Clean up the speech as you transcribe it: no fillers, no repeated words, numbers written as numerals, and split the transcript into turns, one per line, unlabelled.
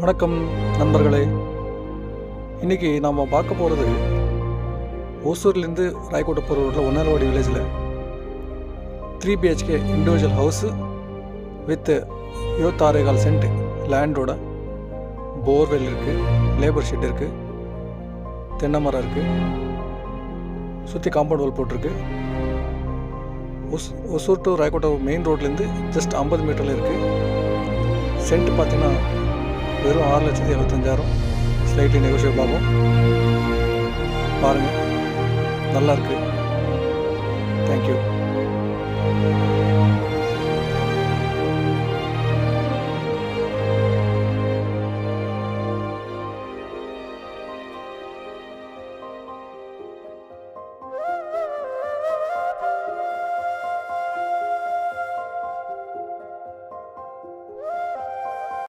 வணக்கம் நண்பர்களே. இன்றைக்கி நாம் பார்க்க போகிறது ஓசூர்லேருந்து ராயக்கோட்டை போகிற ரோட்டில் ஒன்னாரவாடி வில்லேஜில் 3 BHK individual house with 26.25 cent லேண்டோட போர்வெல் இருக்குது, லேபர் ஷீட் இருக்குது, தென்னை மரம் இருக்குது, சுற்றி காம்பவுண்ட் வால் போட்டிருக்கு. ஒசூர் டு ராயக்கோட்டை மெயின் ரோட்லேருந்து ஜஸ்ட் 50 மீட்டரில் இருக்குது. சென்ட் பார்த்திங்கன்னா வெறும் 6,75,000. ஸ்லைட்லி நெகோஷியபிள் ஆகும். பாருங்கள், நல்லா இருக்குது. தேங்க்யூ.